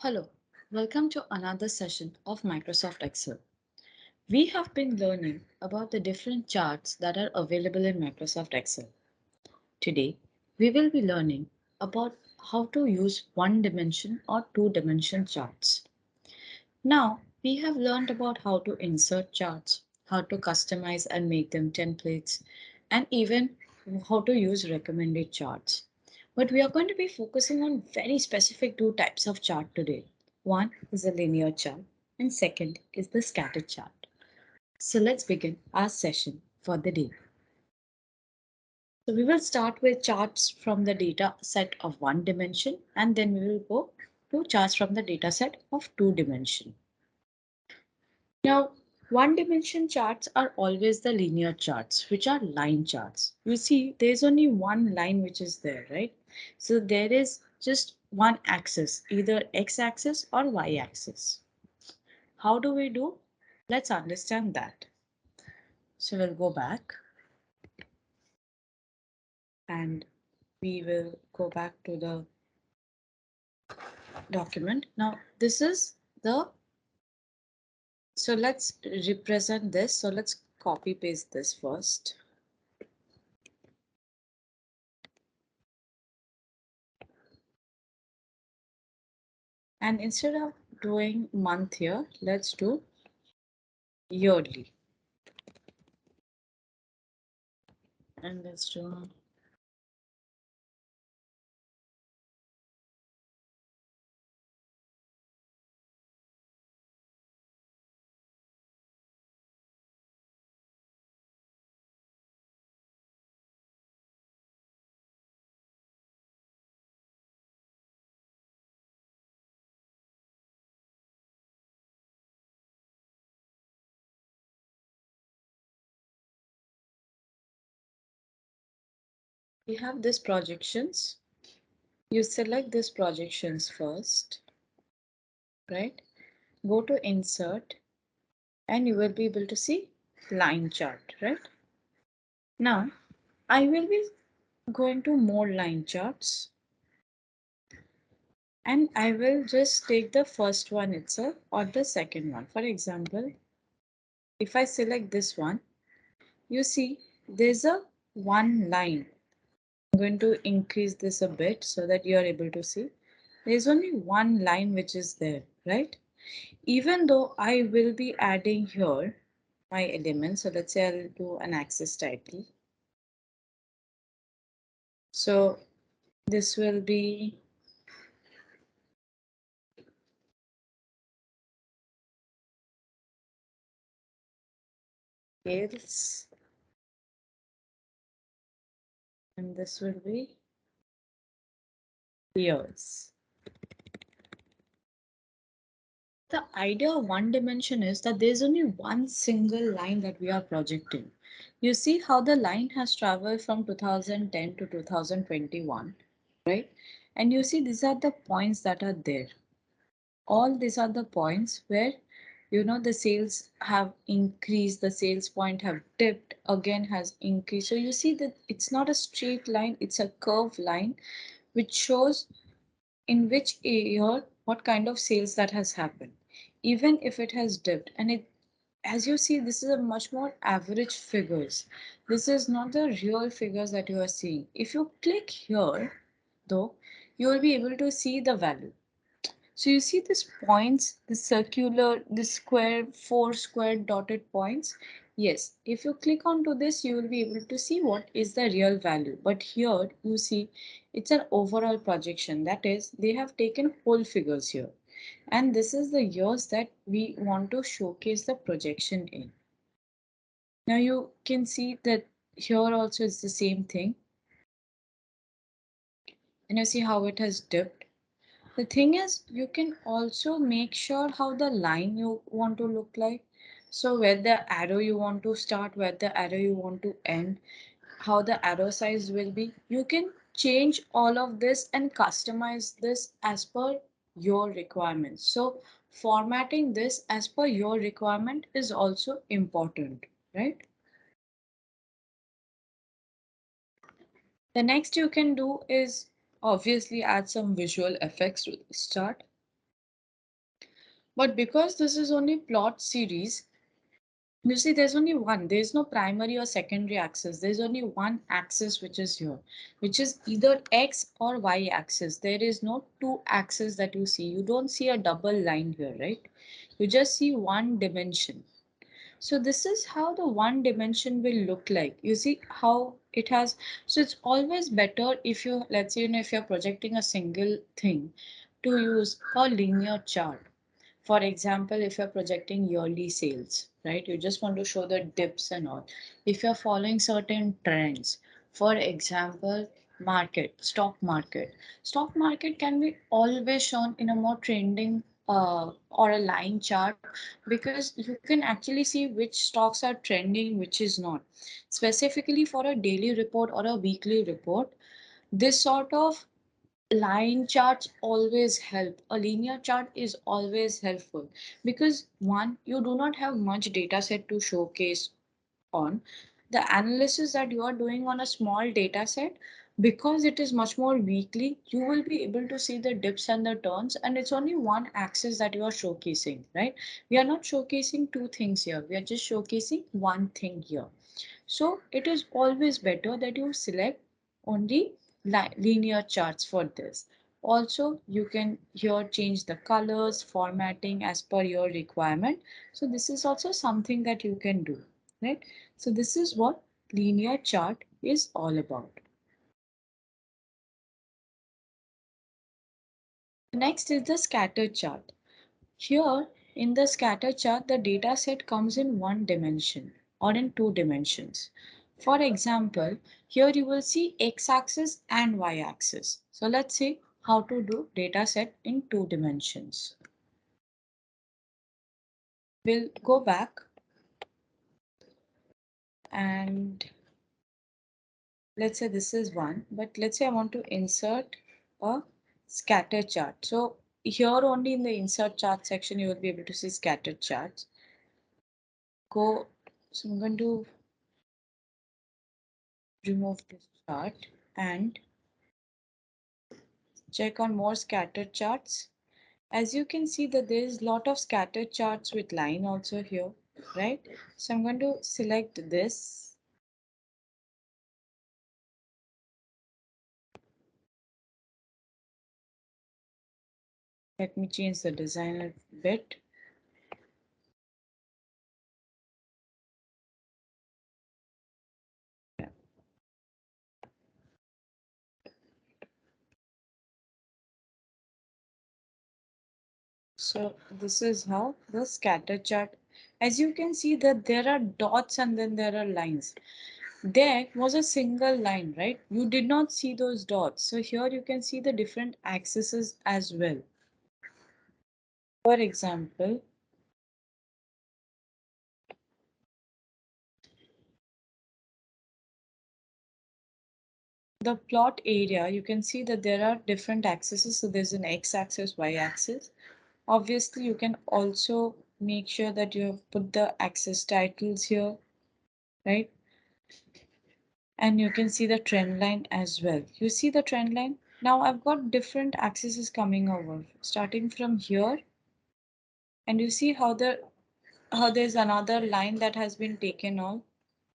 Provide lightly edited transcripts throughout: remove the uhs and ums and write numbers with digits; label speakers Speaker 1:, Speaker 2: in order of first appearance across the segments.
Speaker 1: Hello, welcome to another session of Microsoft Excel. We have been learning about the different charts that are available in Microsoft Excel. Today, we will be learning about how to use one dimension or two dimension charts. Now, we have learned about how to insert charts, how to customize and make them templates, and even how to use recommended charts. But we are going to be focusing on very specific two types of chart today. One is a linear chart, and second is the scatter chart. So let's begin our session for the day. So we will start with charts from the data set of one dimension, and then we will go to charts from the data set of two dimension. Now, one dimension charts are always the linear charts, which are line charts. You see, there's only one line which is there, right? So there is just one axis, either x axis or y axis. How do we do? Let's understand that. So we'll go back and we will go back to the document. Now, this is the, so let's represent this. So let's copy paste this first. And instead of doing month here, let's do yearly. And let's do, we have this projections. You select this projections first, right? Go to insert and you will be able to see line chart, right? Now, I will be going to more line charts and I will just take the first one itself or the second one. For example, if I select this one, you see there's a one line. I'm going to increase this a bit so that you are able to see. There's only one line which is there, right? Even though I will be adding here my elements. So let's say I'll do an axis title. So this will be sales and this will be years. The idea of one dimension is that there's only one single line that we are projecting. You see how the line has traveled from 2010 to 2021, right? And you see these are the points that are there. All these are the points where the sales have increased, the sales point have dipped, again has increased. So you see that it's not a straight line, it's a curved line which shows in which year what kind of sales that has happened, even if it has dipped. And it, as you see, this is a much more average figures. This is not the real figures that you are seeing. If you click here though, you will be able to see the value. So you see these points, the circular, the square, four square dotted points. Yes, if you click onto this, you will be able to see what is the real value. But here you see it's an overall projection. That is, they have taken whole figures here. And this is the years that we want to showcase the projection in. Now you can see that here also is the same thing. And you see how it has dipped. The thing is, you can also make sure how the line you want to look like. So where the arrow you want to start, where the arrow you want to end, how the arrow size will be. You can change all of this and customize this as per your requirements. So formatting this as per your requirement is also important, right? The next you can do is obviously add some visual effects to the start. But because this is only plot series, you see, there's only one. There's no primary or secondary axis. There's only one axis which is here, which is either x or y axis. There is no two axes that you see. You don't see a double line here, right? You just see one dimension. So this is how the one dimension will look like. You see how it has, so it's always better if you, let's say, if you're projecting a single thing, to use a linear chart. For example, if you're projecting yearly sales, right, you just want to show the dips and all. If you're following certain trends, for example, stock market can be always shown in a more trending or a line chart, because you can actually see which stocks are trending, which is not. Specifically for a daily report or a weekly report, this sort of line charts always help. A linear chart is always helpful, because one, you do not have much data set to showcase on. The analysis that you are doing on a small data set, because it is much more weekly, you will be able to see the dips and the turns, and it's only one axis that you are showcasing, right? We are not showcasing two things here, we are just showcasing one thing here. So it is always better that you select only linear charts for this. Also, you can here change the colors, formatting as per your requirement. So this is also something that you can do, right? So this is what linear chart is all about. Next is the scatter chart. Here in the scatter chart, the data set comes in one dimension or in two dimensions. For example, here you will see x-axis and y-axis. So let's see how to do data set in two dimensions. We'll go back and let's say this is one, but let's say I want to insert a scatter chart. So here only in the insert chart section, you will be able to see scattered charts. Go, so I'm going to remove this chart and check on more scattered charts. As you can see that there is a lot of scattered charts with line also here, right? So I'm going to select this. Let me change the design a bit. So this is how the scatter chart. As you can see that there are dots and then there are lines. There was a single line, right? You did not see those dots. So here you can see the different axes as well. For example, the plot area, you can see that there are different axes. So there's an x-axis, y-axis. Obviously, you can also make sure that you have put the axis titles here, right? And you can see the trend line as well. You see the trend line? Now I've got different axes coming over, starting from here, and you see how there's another line that has been taken off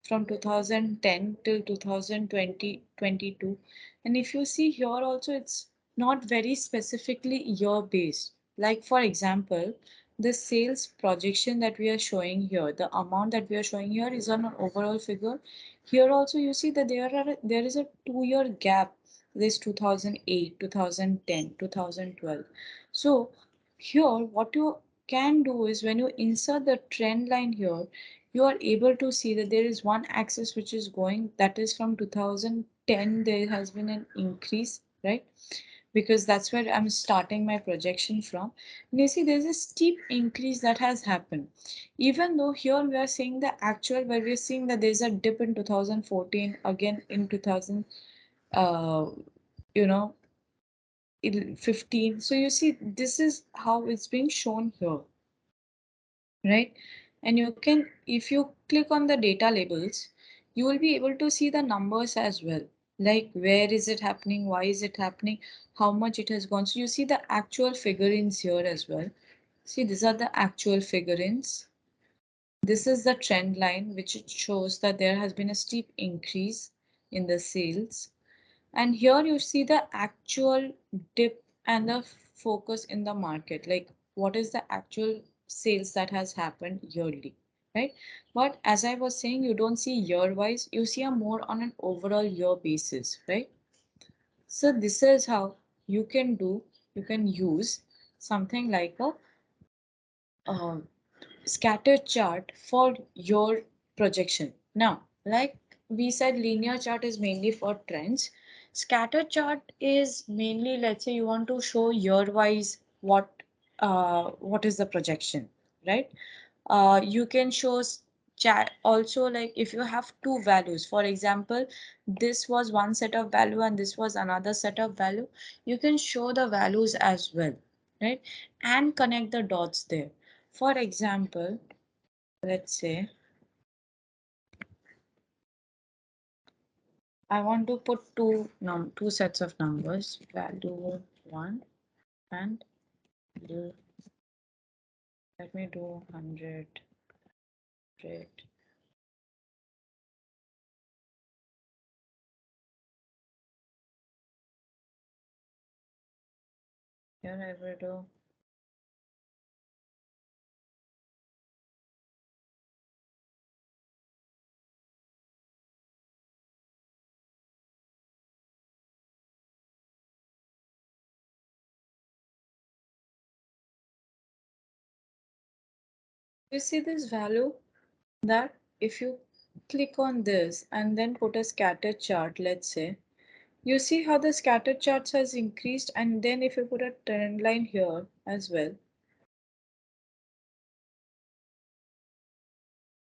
Speaker 1: from 2010 till 2020 22. And if you see here also, it's not very specifically year based. Like for example, the sales projection that we are showing here, the amount that we are showing here is on an overall figure. Here also you see that there is a 2 year gap. This 2008, 2010, 2012. So here what you can do is, when you insert the trend line here, you are able to see that there is one axis which is going, that is from 2010 there has been an increase, right? Because that's where I'm starting my projection from. And you see there's a steep increase that has happened, even though here we are seeing the actual, where we're seeing that there's a dip in 2014, again in 2000 uh you know 15. So you see this is how it's being shown here, right? And you can, if you click on the data labels, you will be able to see the numbers as well, like where is it happening, why is it happening, how much it has gone. So you see the actual figurines here as well. See, these are the actual figurines. This is the trend line, which it shows that there has been a steep increase in the sales. And here you see the actual dip and the focus in the market, like what is the actual sales that has happened yearly, right? But as I was saying, you don't see year wise, you see a more on an overall year basis, right? So this is how you can use something like a uh, scatter chart for your projection. Now, like we said, linear chart is mainly for trends. Scatter chart is mainly, let's say you want to show year wise what is the projection, right? You can show chat also, like if you have two values, for example, this was one set of value and this was another set of value, you can show the values as well, right? And connect the dots there. For example, let's say I want to put two sets of numbers, value 1 and value, let me do 100. Here I will do. You see this value, that if you click on this and then put a scatter chart, let's say, you see how the scatter charts has increased, and then if you put a trend line here as well,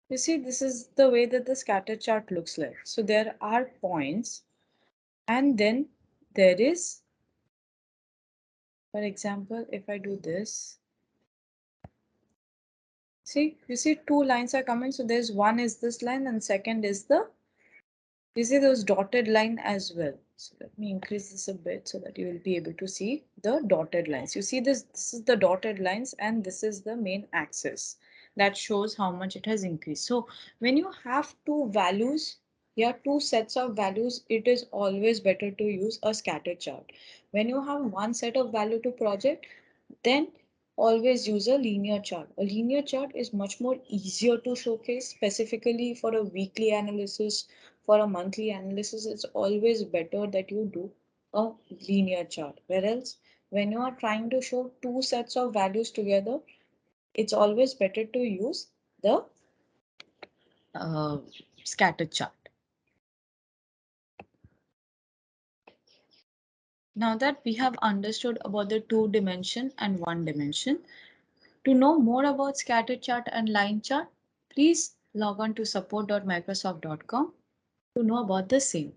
Speaker 1: you see this is the way that the scatter chart looks like. So there are points, and then there is, for example, if I do this, see, you see two lines are coming. So there's one is this line and second is the, you see those dotted line as well. So let me increase this a bit so that you will be able to see the dotted lines. You see this is the dotted lines and this is the main axis that shows how much it has increased. So when you have two values, yeah, two sets of values, it is always better to use a scatter chart. When you have one set of value to project, then always use a linear chart. A linear chart is much more easier to showcase, specifically for a weekly analysis, for a monthly analysis. It's always better that you do a linear chart. Whereas when you are trying to show two sets of values together, it's always better to use the uh, scatter chart. Now that we have understood about the two dimension and one dimension, to know more about scatter chart and line chart, please log on to support.microsoft.com to know about the same.